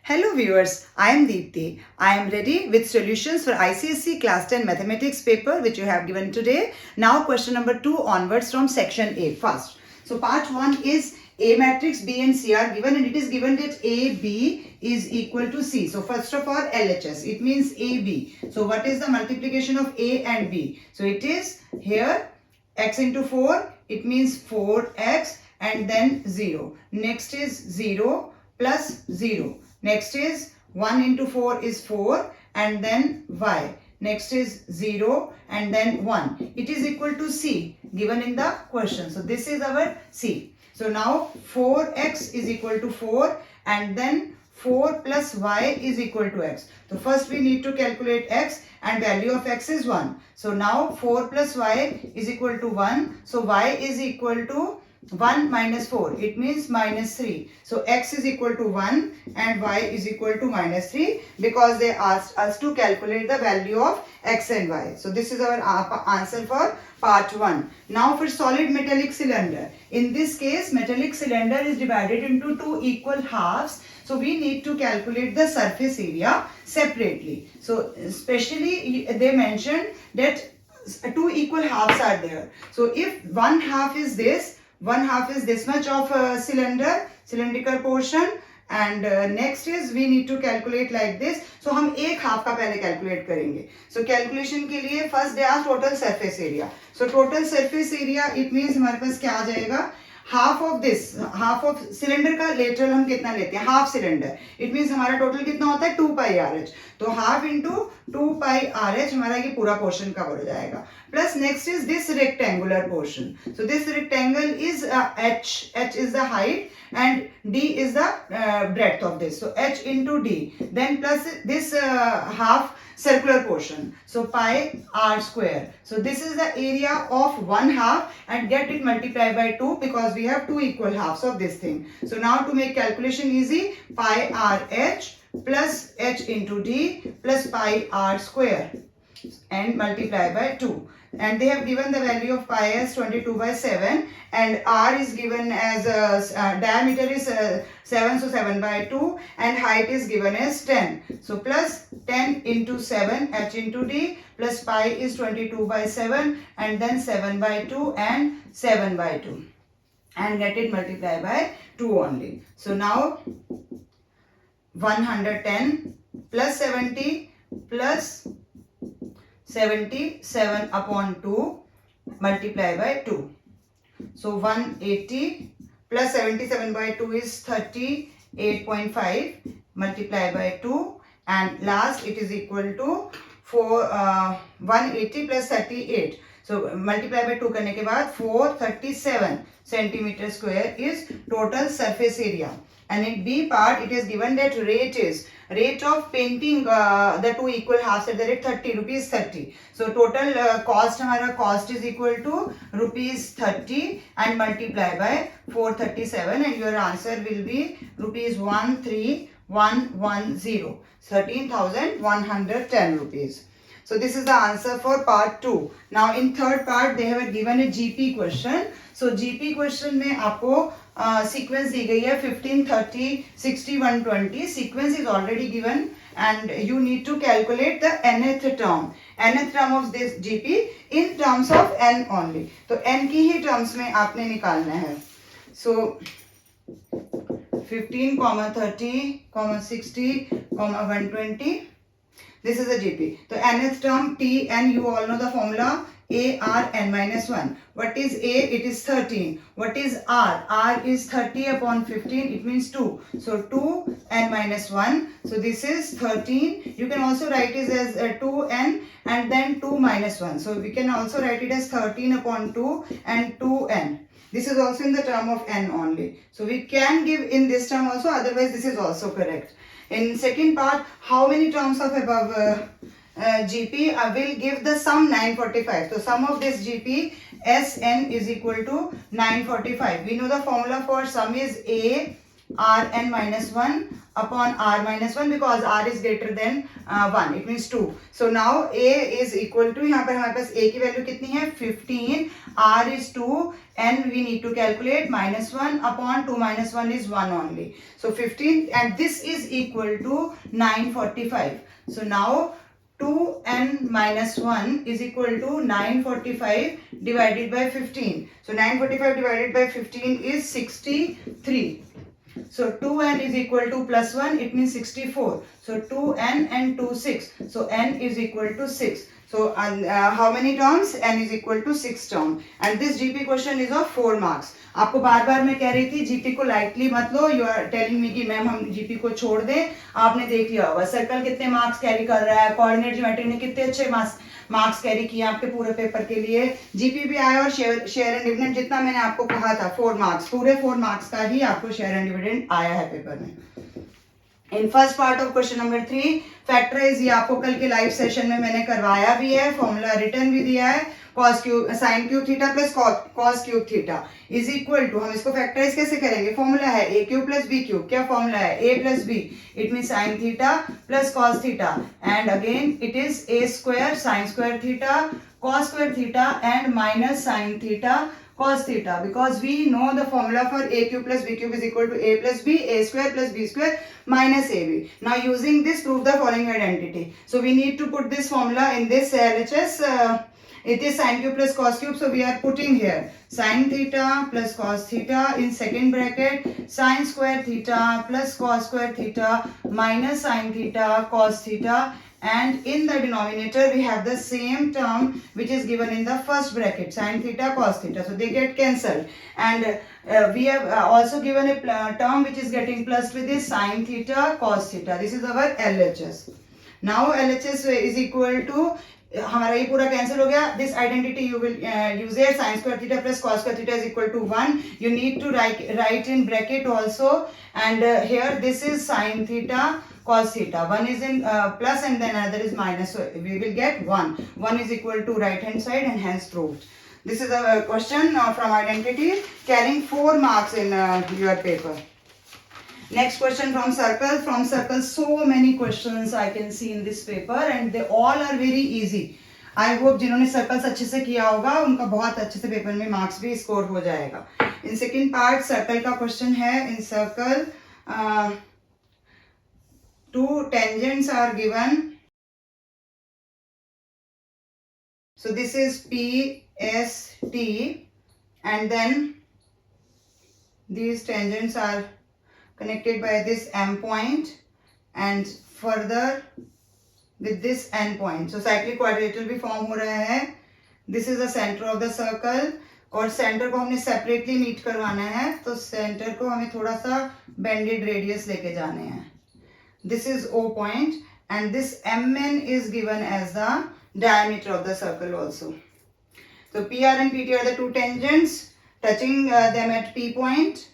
Hello viewers, I am Deepthi. I am ready with solutions for ICSE Class 10 Mathematics paper which you have given today. Now question number 2 onwards from section A first. So part 1 is A matrix B and C are given and it is given that AB is equal to C. So first of all LHS, it means AB. So what is the multiplication of A and B? So it is here x into 4, it means 4x and then 0. Next is 0 plus 0. Next is 1 into 4 is 4 and then y. Next is 0 and then 1. It is equal to C given in the question. So this is our C. So now 4x is equal to 4 and then 4 plus y is equal to x. So first we need to calculate x and value of x is 1. So now 4 plus y is equal to 1. So y is equal to 1 minus 4, it means minus 3. So x is equal to 1 and y is equal to minus 3 because they asked us to calculate the value of x and y. So this is our answer for part 1. Now for solid metallic cylinder. In this case, metallic cylinder is divided into two equal halves. So we need to calculate the surface area separately. So especially they mentioned that two equal halves are there. So if one half is this much of a cylindrical portion and next is we need to calculate like this. So हम एक half का पहले calculate करेंगे. So calculation के लिए first they ask total surface area. So total surface area it means हमारे पास क्या आ जाएगा? हाफ ऑफ सिलेंडर का लेटरल हम कितना लेते हैं हाफ सिलेंडर इट मींस हमारा टोटल कितना होता है 2 पाई आर एच तो हाफ इंटू 2 पाई आर एच हमारा ये पूरा पोर्शन कवर हो जाएगा plus next is this rectangular portion so this rectangle is H is the height and d is the breadth of this so h into d then plus this half circular portion so pi r square so this is the area of one half and get it multiplied by 2 because we have two equal halves of this thing so now to make calculation easy pi r h plus h into d plus pi r square and multiply by 2 and they have given the value of pi as 22 by 7 and r is given as diameter is 7 so 7 by 2 and height is given as 10 so plus 10 into 7 h into d plus pi is 22 by 7 and then 7 by 2 and 7 by 2 and get it multiplied by 2 only so now 110 plus 70 plus 77 upon 2 multiply by 2. So 180 plus 77 by 2 is 38.5 multiply by 2 and last it is equal to 180 plus 38. So multiply by 2 करने के बाद 437 centimeter square is total surface area. And in B part, it is given that rate of painting the two equal halves at the rate 30 rupees 30. So total cost हमारा cost is equal to rupees 30 and multiply by 437 and your answer will be rupees 13110 13,110 rupees. So this is the answer for part 2. Now in third part they have given a GP question. So GP question में आपको sequence दी गई है 15, 30, 60, 120. Sequence is already given and you need to calculate the nth term. Nth term of this GP in terms of n only. तो n की ही terms में आपने निकालना है. So 15, 30, 60, 120. This is a GP. So nth term T n you all know the formula A R n minus 1. What is A? It is 13. What is R? R is 30 upon 15. It means 2. So 2 n minus 1. So this is 13. You can also write it as 2n and then 2 minus 1. So we can also write it as 13 upon 2 and 2n. This is also in the term of n only. So we can give in this term also. Otherwise this is also correct. In second part, how many terms of above GP will give the sum 945. So sum of this GP Sn is equal to 945. We know the formula for sum is A Rn minus 1 upon R minus 1 because R is greater than 1. It means 2. So now A is equal to, यहाँ पर हमारे पास A की value कितनी है 15, R is 2, N we need to calculate minus 1 upon 2 minus 1 is 1 only. So 15 and this is equal to 945. So now 2n minus 1 is equal to 945 divided by 15. So 945 divided by 15 is 63. So 2n is equal to plus 1, it means 64. So 2n and 2 6. So n is equal to 6. So how many terms? N is equal to 6 term. And this GP question is of 4 marks. आपको बार बार मैं कह रही थी GP को lightly मत लो. You are telling me कि ma'am हम GP को छोड़ दें. आपने देख लिया होगा सर्कल कितने मार्क्स कैरी कर रहा है, कोऑर्डिनेट ज्योमेट्री ने कितने अच्छे मार्क्स कैरी किए आपके पूरे पेपर के लिए. जीपी भी आया और शेयर एंड डिविडेंड जितना मैंने आपको कहा था 4 मार्क्स, पूरे 4 मार्क्स का ही आपको शेयर एंड डिविडेंड आया है पेपर में. In first part of question number 3 factorize, ये आपको कल के लाइव सेशन में मैंने करवाया भी है, फॉर्मूला रिटर्न भी दिया है. cos cube sine cube theta plus cos cube theta is equal to, हम इसको फैक्टराइज कैसे करेंगे, फॉर्मूला है a cube plus b cube. क्या फॉर्मूला है, a plus b, it mean sine theta plus cos theta and again it is a square sine square theta cos square theta and minus sine theta cos theta, because we know the formula for a cube plus b cube is equal to a plus b, a square plus b square minus ab. Now using this prove the following identity. So we need to put this formula in this LHS. It is sin cube plus cos cube, so we are putting here sin theta plus cos theta in second bracket, sin square theta plus cos square theta minus sin theta cos theta, and in the denominator we have the same term which is given in the first bracket, sin theta cos theta, so they get cancelled. And we have also given a term which is getting plus with this sin theta cos theta. This is our LHS. Now LHS is equal to, हमारा ये पूरा cancel हो गया. This identity you will use it, sin square theta plus cos square theta is equal to 1. You need to write in bracket also, and here this is sin theta cos theta. One is in plus and then another is minus, so we will get 1. 1 is equal to right hand side and hence proved. This is a question from identity carrying 4 marks in your paper. Next question from circle. From circle so many questions I can see in this paper and they all are very easy. I hope जिन्होंने circles अच्छे से किया होगा उनका बहुत अच्छे से paper में मार्क्स भी स्कोर हो जाएगा. इन सेकेंड पार्ट सर्कल का क्वेश्चन है. इन circle 2 tangents are given. So this is PST and then these tangents are connected by this M point and further with this N point. So cyclic quadrilateral भी form हो रहा है. This is the center of the circle और centre को हमने separately meet करवाना है, तो सेंटर को हमें थोड़ा सा बेंडेड रेडियस लेके जाने हैं. This is O point and this MN is given as the diameter of the circle also. So PR and PT are the 2 tangents touching them at P point.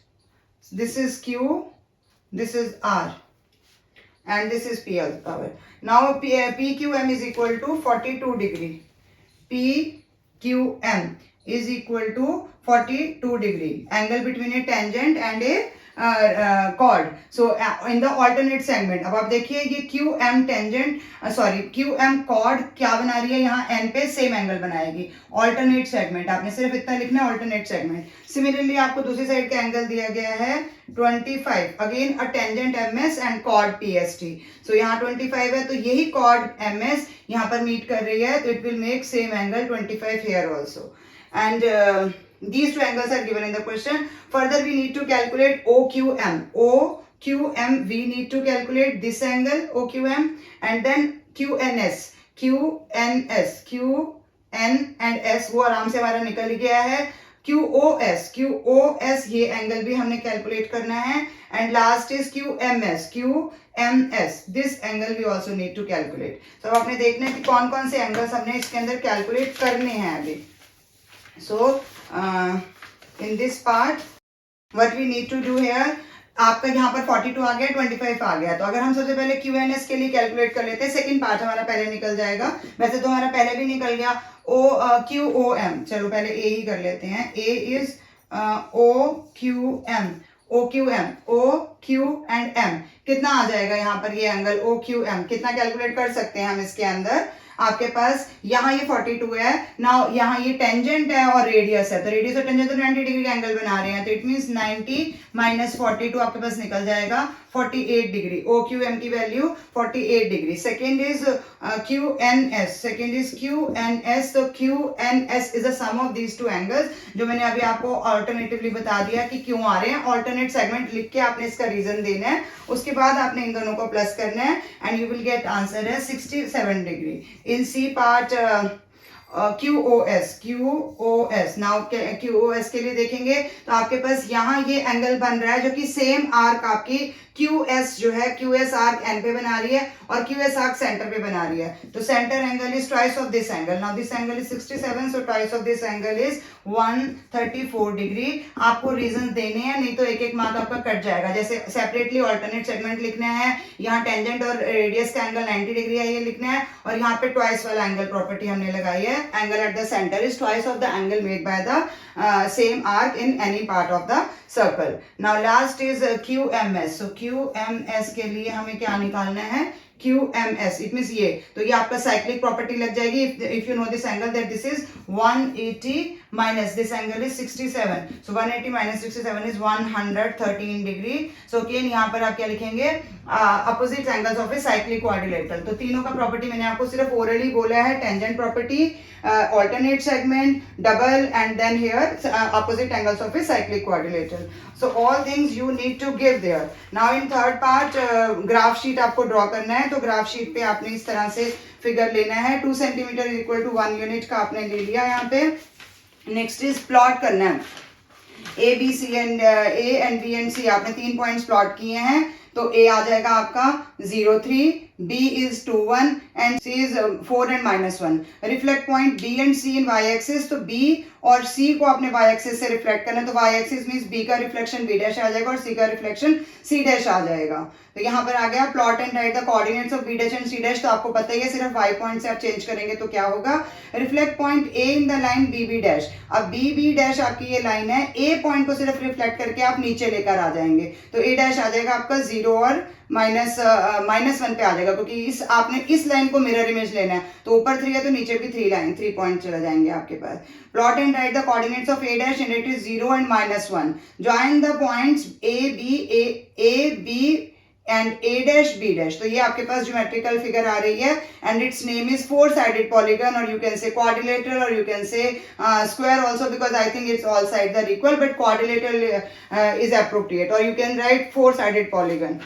This is Q, this is R and this is PL power. Now PQM is equal to 42 degree. PQM is equal to 42 degree. Angle between a tangent and a chord. So in the alternate segment, अब आप देखिए ये QM tangent QM chord क्या बना रही है, यहाँ N पे सेम एंगल बनाएगी. alternate segment आपने सिर्फ इतना लिखना है, alternate segment. Similarly आपको दूसरी साइड का एंगल दिया गया है 25. Again a tangent MS and chord PST. So यहाँ 25 है तो यही chord MS यहाँ पर मीट कर रही है, तो it will make same angle 25 here also. And these 2 angles are given in the question. Further we need to calculate OQM. OQM we need to calculate this angle OQM and then QNS. QN and S वो आराम से हमारा निकल गया है. QOS ये angle भी हमने कैलकुलेट करना है. And last is QMS. This angle we also need to calculate. तो आपने देखना है कि कौन कौन से एंगल्स हमने इसके अंदर कैलकुलेट करने हैं अभी. So in this part what we need to do here, आपका यहाँ पर 42 आ गया, 25 आ गया, तो अगर हम सबसे पहले QNS के लिए कैलकुलेट कर लेते हैं, सेकंड पार्ट हमारा पहले निकल जाएगा. वैसे तो हमारा पहले भी निकल गया. QOM, चलो पहले A ही कर लेते हैं. A is OQM. O Q M, O Q and M, कितना आ जाएगा यहाँ पर ये एंगल ओ क्यू एम, कितना कैलकुलेट कर सकते हैं हम इसके अंदर? आपके पास यहाँ ये 42 है ना, यहाँ ये टेंजेंट है और रेडियस है, तो रेडियस और टेंजेंट तो 90 डिग्री का एंगल बना रहे हैं, तो इट मींस 90 माइनस 42 आपके पास निकल जाएगा 48 डिग्री। ओ क्यू एम की वैल्यू 48 डिग्री। Second is Q N S, second is Q N S, तो Q N S is the sum of these two angles, जो मैंने अभी आपको ऑल्टरनेटिवली बता दिया कि क्यों आ रहे हैं। ऑल्टरनेट सेगमेंट लिख के आपने इसका रीजन देना है, उसके बाद आपने इन दोनों को प्लस करना है and you will get answer है 67 degree. In C part QOS, QOS, now QOS के लिए देखेंगे तो आपके पास यहाँ ये एंगल बन रहा है जो कि सेम आर्क आपकी QS जो है, QS आर्क N पे बना रही है और QS आर्क सेंटर पे बना रही है, तो centre angle is twice of this angle. Now this angle is 67, so twice of this angle is 134 degree. आपको रीजन देने हैं, नहीं तो एक एक मार्क आपका कट जाएगा। जैसे सेपरेटली ऑल्टरनेट सेगमेंट लिखना है, यहाँ टेंजेंट और रेडियस का एंगल 90 डिग्री है ये लिखना है, और यहाँ पे ट्वाइस वाला एंगल प्रॉपर्टी हमने लगाई है, angle at the centre is twice of the angle made by the same arc in any part of the circle. Now last is QMS. So QMS के लिए हमें क्या निकालना है? QMS, it means ये, तो ये आपका साइक्लिक प्रॉपर्टी लग जाएगी। if you know this angle that this is 180 minus this angle is 67, so 180 minus 67 is 113 degree. so again यहाँ पर आप क्या लिखेंगे? Opposite angles of a cyclic quadrilateral. तो तीनों का प्रॉपर्टी मैंने आपको सिर्फ ओरली बोला है, tangent property, alternate segment, double, and then here opposite angles of a cyclic quadrilateral. So all things you need to give there. Now in third part graph sheet आपको draw करना है, तो graph sheet पे आपने इस तरह से figure लेना है। 2 centimetre is equal to 1 unit का आपने ले लिया यहाँ पे। नेक्स्ट इज प्लॉट करना है, A B C and A and B and C आपने 3 पॉइंट्स प्लॉट किए हैं, तो ए आ जाएगा आपका 0,3, B is 2,1 and C is 4 and -1. Reflect point B and C in y axis, तो B और C को आपने y axis से रिफ्लेक्ट करना है, तो y axis मींस B का रिफ्लेक्शन B डैश आ जाएगा और C का रिफ्लेक्शन C डैश आ जाएगा। तो यहाँ पर आ गया plot and write the coordinates of B dash and C dash, तो आपको पता ही है, सिर्फ y पॉइंट से आप चेंज करेंगे तो क्या होगा? Reflect point A in the line B dash. अब B डैश आपकी ये लाइन है, A पॉइंट को सिर्फ रिफ्लेक्ट करके आप नीचे लेकर आ जाएंगे, तो A डैश आ जाएगा आपका 0 और -1 पे आ जाएगा, क्योंकि इस आपने इस लाइन को मिरर इमेज लेना है, तो ऊपर 3 है तो नीचे भी 3 पॉइंट चले जाएंगे आपके पास। Plot and write the coordinates of A dash and it is 0 and -1. Join the points A B and A dash B dash, तो ये आपके पास ज्योमेट्रिकल फिगर आ रही है and its name is 4-sided polygon, और यू कैन से quadrilateral, और you can say square also, because I think it's all sides are equal, but quadrilateral is appropriate, or you can write 4-sided polygon.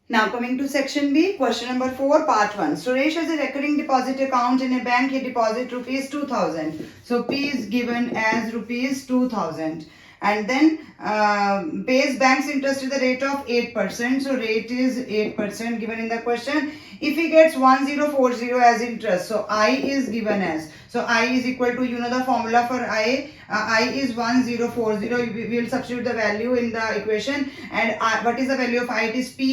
Now coming to section B, question number 4, part 1. Suresh has a recurring deposit account in a bank. He deposit rupees 2,000. So P is given as rupees 2,000. And then pays bank's interest at the rate of 8%. So rate is 8% given in the question. If he gets 1040 as interest, so I is given as, so I is equal to, you know the formula for I is 1040. We will substitute the value in the equation, and what is the value of I? It is P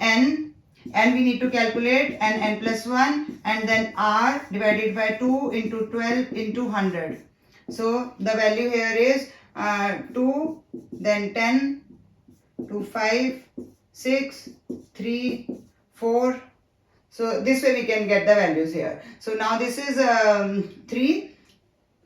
N, and we need to calculate n plus 1, and then R divided by 2 into 12 into 100. So the value here is 2, then 10, 2, 5, 6, 3, 4. So this way we can get the values here. So now this is 3,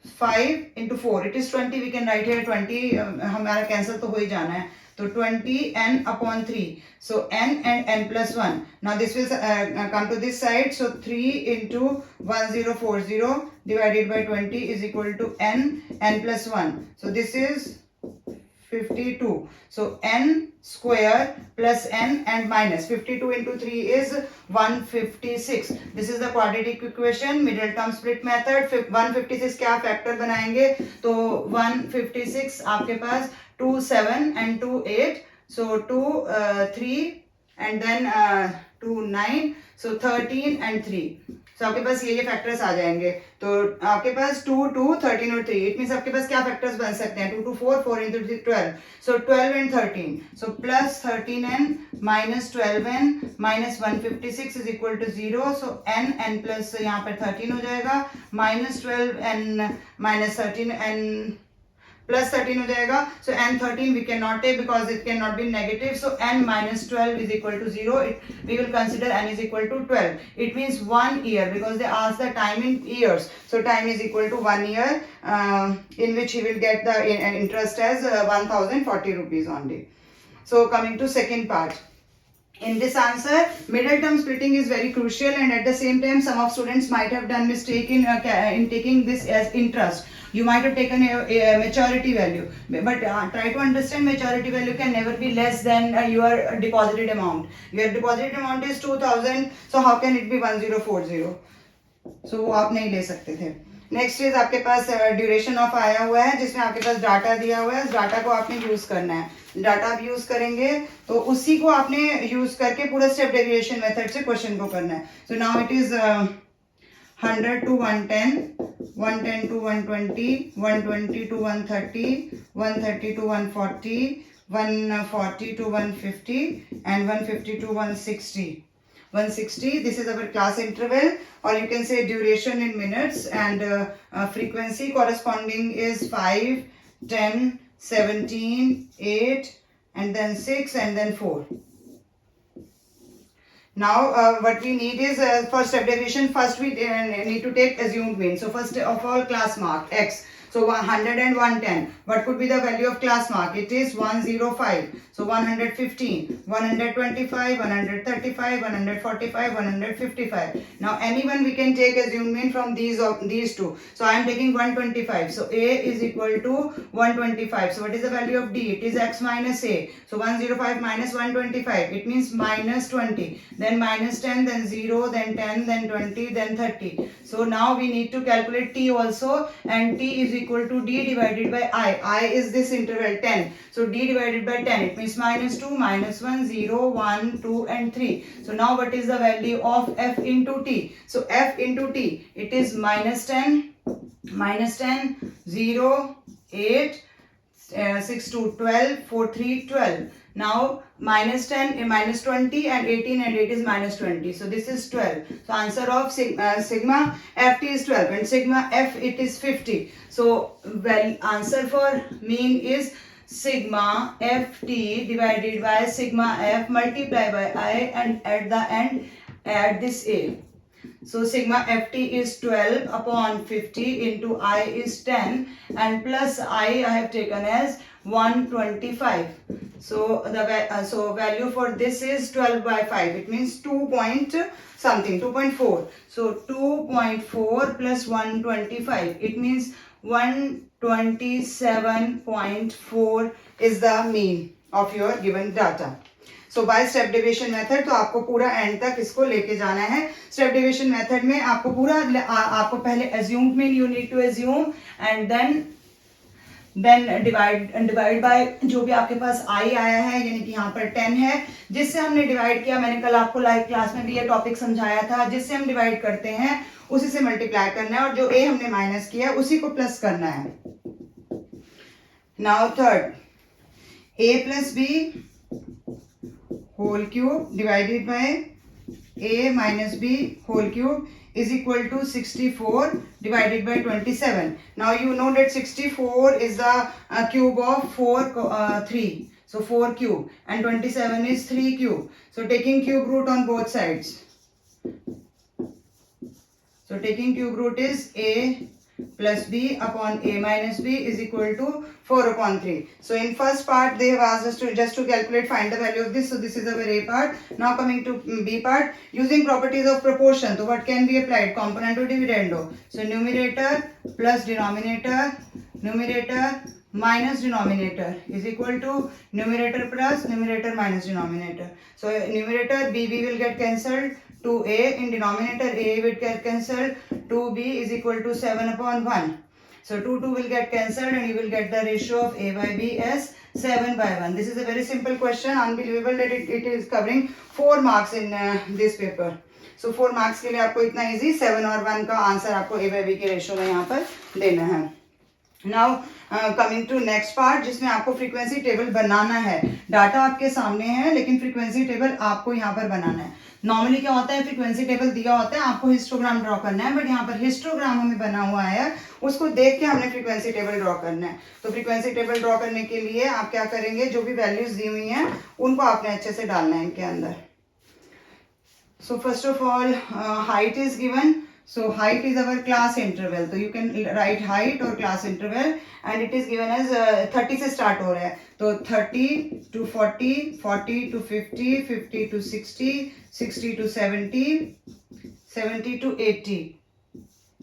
5 into 4. It is 20. We can write here 20. हमारा cancel तो हो ही जाना है. So 20 n upon 3. So n and n plus 1. Now this will come to this side. So 3 into 1040 divided by 20 is equal to n plus 1. So this is 52. So n square plus n and minus 52 into 3 is 156. This is the quadratic equation, middle term split method. 156 क्या factor बनाएंगे? तो 156 आपके पास 2 7 and 2 8. So 2 3 and then 2 9. So 13 and 3. So आपके पास ये factors आ जाएंगे. तो आपके पास 2 2 13 और 3. इट मींस आपके पास क्या फैक्टर्स बन सकते हैं? 2 2 4 4 into 3 12. So 12 and 13. So plus 13n minus 12n minus 156 is equal to 0. So n plus यहाँ पर 13 हो जाएगा, minus 12n minus 13n plus 13 हो जाएगा. So n13 we cannot take because it cannot be negative. So n minus 12 is equal to 0. We will consider n is equal to 12. It means 1 year because they ask the time in years. So time is equal to 1 year in which he will get the interest as 1040 rupees only. So coming to second part. In this answer, middle term splitting is very crucial, and at the same time, some of students might have done mistake in taking this as interest. You might have taken a maturity value, but try to understand maturity value can never be less than your deposited amount. Your deposited amount is 2000, so how can it be 1040? So वो आप नहीं ले सकते थे. Next is आपके पास duration of आया हुआ है जिसमें आपके पास डाटा दिया हुआ है. उस डाटा को आपने यूज करना है. डाटा आप यूज करेंगे तो उसी को आपने यूज करके पूरा स्टेप डेरिवेशन मेथड से क्वेश्चन को करना है. So now it is 100 to 110, 110 to 120, 120 to 130, 130 to 140, 140 to 150, and 150 to 160. 160, this is our class interval, or you can say duration in minutes, and frequency corresponding is 5, 10, 17, 8, and then 6, and then 4. Now what we need is for step derivation, first we need to take assumed mean. So first of all, class mark x. So 100 and 110. What could be the value of class mark? It is 105. So 115, 125, 135, 145, 155. Now anyone we can take assumed mean from these two. So I am taking 125. So A is equal to 125. So what is the value of D? It is x minus A. So 105 minus 125. It means minus 20. Then minus 10, then 0, then 10, then 20, then 30. So now we need to calculate T also, and T is equal to D divided by I. I is this interval 10. So D divided by 10. It means minus 2, minus 1, 0, 1, 2 and 3. So now what is the value of F into T? So F into T, it is minus 10, 0, 8, 6 to 12, 4, 3, 12. Now minus 10, minus 20 and 18 and 8 is minus 20. So this is 12. So answer of sigma ft is 12 and sigma f it is 50. So well, answer for mean is sigma ft divided by sigma f multiply by I, and at the end add this a. So sigma ft is 12 upon 50 into I is 10, and plus I have taken as 125. So the value for this is 12 by 5. It means 2 point something, 2.4. So 2.4 plus 125. It means 127.4 is the mean of your given data. So by step deviation method, तो आपको पूरा and तक इसको लेके जाना है. Step deviation method में आपको पूरा आपको पहले assumed mean you need to assume, and then divide by जो भी आपके पास आई आया है, यानी कि यहाँ पर 10 है जिससे हमने डिवाइड किया. मैंने कल आपको लाइव क्लास में भी ये टॉपिक समझाया था. जिससे हम डिवाइड करते हैं उसी से मल्टीप्लाई करना है, और जो ए हमने माइनस किया उसी को प्लस करना है. Now third, A plus B whole cube divided by a minus b whole cube is equal to 64 divided by 27. Now you know that 64 is the cube of 3. So 4 cube, and 27 is 3 cube. So taking cube root on both sides. So taking cube root is a plus b upon a minus b is equal to 4 upon 3. So in first part they have asked us to just to calculate, find the value of this. So this is our A part. Now coming to B part, using properties of proportion. So what can be applied? Componendo dividendo. So numerator plus denominator, numerator minus denominator is equal to numerator plus numerator minus denominator. So numerator b will get cancelled. 2a in denominator a will get cancelled. 2b is equal to 7 upon 1. So 2 will get cancelled, and you will get the ratio of a by b as 7 by 1. This is a very simple question. Unbelievable that it is covering 4 marks in this paper. So 4 marks के लिए आपको इतना easy 7 और 1 का answer आपको a by b के ratio में यहाँ पर देना है. Now coming to next part, जिसमें आपको फ्रीक्वेंसी टेबल बनाना है. डाटा आपके सामने है लेकिन फ्रीक्वेंसी टेबल आपको यहाँ पर बनाना है. नॉर्मली क्या होता है, फ्रीक्वेंसी टेबल दिया होता है, आपको हिस्टोग्राम ड्रॉ करना है, बट यहाँ पर हिस्टोग्राम हमें बना हुआ है, उसको देख के हमने फ्रीक्वेंसी टेबल ड्रॉ करना है. तो फ्रीक्वेंसी टेबल ड्रॉ करने के लिए आप क्या करेंगे, जो भी वैल्यूज दी हुई हैं उनको आपने अच्छे से डालना है इनके अंदर. So first of all, height is given. So height is our class interval. So you can write height or class interval, and it is given as 30 से start हो रहा है. तो 30 to 40, 40 to 50, 50 to 60, 60 to 70, 70 to 80,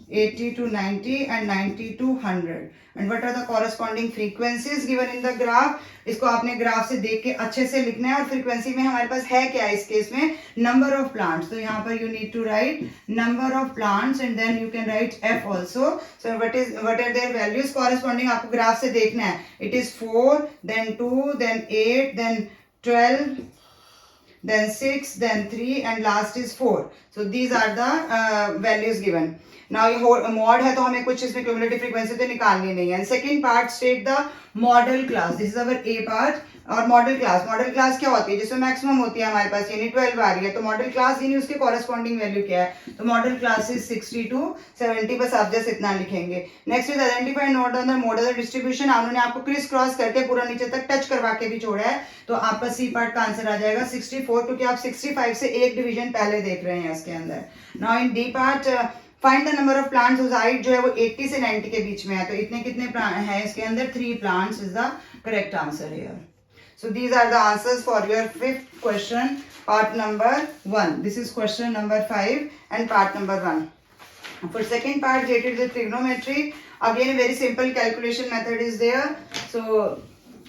80 to 90 and 90 to 100. And what are the corresponding frequencies given in the graph? इसको आपने graph से देख के अच्छे से लिखना है. और फ्रीक्वेंसी में हमारे पास है क्या इस केस में, नंबर ऑफ प्लांट्स. तो यहाँ पर you need to write number of plants and then you can write F also. So what are their values corresponding, आपको ग्राफ से देखना है. It is 4, then 2, then 8, then 12, then 6, then 3 and last is 4. So these are the values given. Now ये mod है तो हमें कुछ इसमें क्यूमुलेटिव फ्रीक्वेंसी तो निकालनी नहीं है. Second part, state the model class. This is our A part. और मॉडल क्लास क्या होती है, जिसमें मैक्सिमम होती है हमारे पास, यानी 12 आ रही है. तो मॉडल क्लास यानी उसके कॉरेस्पॉन्डिंग वैल्यू क्या है, तो मॉडल क्लास इज 60 to 70. बस आप जस्ट इतना लिखेंगे. Next is identify note on the model distribution. उन्होंने आपको क्रिस क्रॉस करके पूरा नीचे तक टच करवा के भी छोड़ा है. तो आपका सी पार्ट का आंसर आ जाएगा 64, क्योंकि आप 65 से एक डिवीजन पहले देख रहे हैं इसके अंदर. Now in D part, find the number of plants whose height जो है वो 80 से 90 के बीच में है. तो इतने कितने प्लांट हैं इसके अंदर, 3 plants is the correct answer here. So these are the answers for your 5th question, part number 1. This is question number 5 and part number 1. For second part, related to trigonometry, again a very simple calculation method is there. So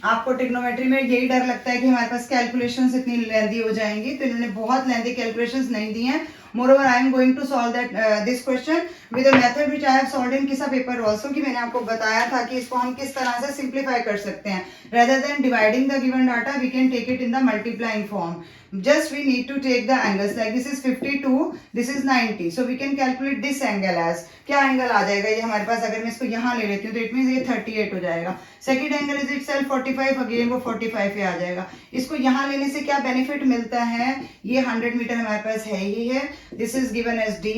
आपको trigonometry में यही डर लगता है कि हमारे पास calculations इतनी लेंदी हो जाएंगी, तो इन्होंने बहुत लेंदी कैलकुलेशंस नहीं दी हैं. Moreover, I am going to solve that this question with a method which I have solved in KISA paper also, कि मैंने आपको बताया था कि इसको हम किस तरह से सिंप्लीफाई कर सकते हैं. Rather than dividing the given data, we can take it in the multiplying form. Just we need to take the angles, like this is 52, this is 90. So we can calculate this angle as, क्या angle आ जाएगा ये हमारे पास, अगर मैं इसको यहाँ ले लेती हूँ तो इट मीन्स ये 38 हो जाएगा. Second angle is itself 45, again वो 45 पे आ जाएगा. इसको यहाँ लेने से क्या बेनिफिट मिलता है, ये 100 मीटर हमारे पास है ही है. This is given as D,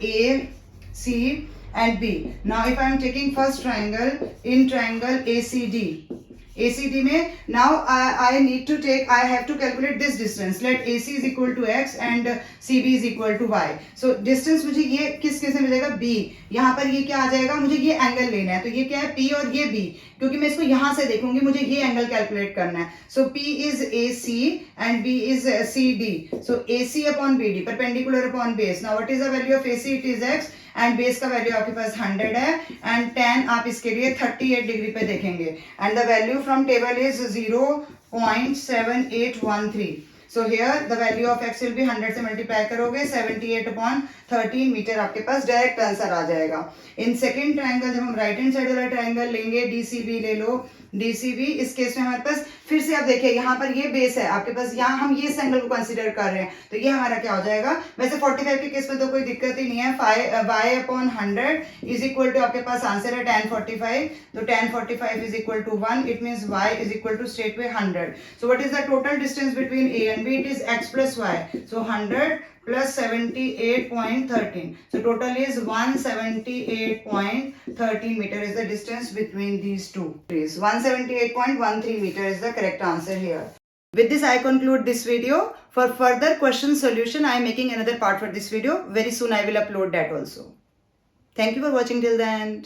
A, C and B. Now if I am taking first triangle, in triangle ACD में, now I need to take, I have to calculate this distance. Let AC is equal to x and CB is equal to y. So distance मुझे ये किस से मिलेगा, B. यहाँ पर ये क्या आ जाएगा, मुझे ये एंगल लेना है. तो ये क्या है, P और ये B, क्योंकि मैं इसको यहाँ से देखूंगी, मुझे ये एंगल कैलकुलेट करना है. So P is AC and B is CD. So AC upon BD, perpendicular upon base. Now what is the value of AC? It is x and base का वैल्यू आपके पास 100 है and tan आप इसके लिए 38 degree पे देखेंगे. And the value from table is 0.7813. So here the value of x will be 100 से multiply करोगे 78/13 मीटर, आपके पास डायरेक्ट आंसर आ जाएगा. इन सेकंड ट्रायंगल, जब हम राइट हैंड साइड वाला ट्रायंगल लेंगे, DCB ले लो, DCB, इस केस में हमारे पास फिर से आप देखिए यहाँ पर ये बेस है आपके पास, यहाँ हम ये एंगल को कंसीडर कर रहे हैं, तो ये हमारा क्या हो जाएगा. वैसे 45 के केस में तो कोई दिक्कत ही नहीं है. y/100 इज इक्वल टू, आपके पास आंसर है tan 45. तो tan 45 is equal to 1. It means y is equal to straight way 100. So what is the total distance between A and B? It is x plus y. सो 100 plus 78.13. So total is 178.13 meter is the distance between these two trees. 178.13 meter is the correct answer here. With this I conclude this video. For further question solution, I am making another part for this video. Very soon I will upload that also. Thank you for watching till the end.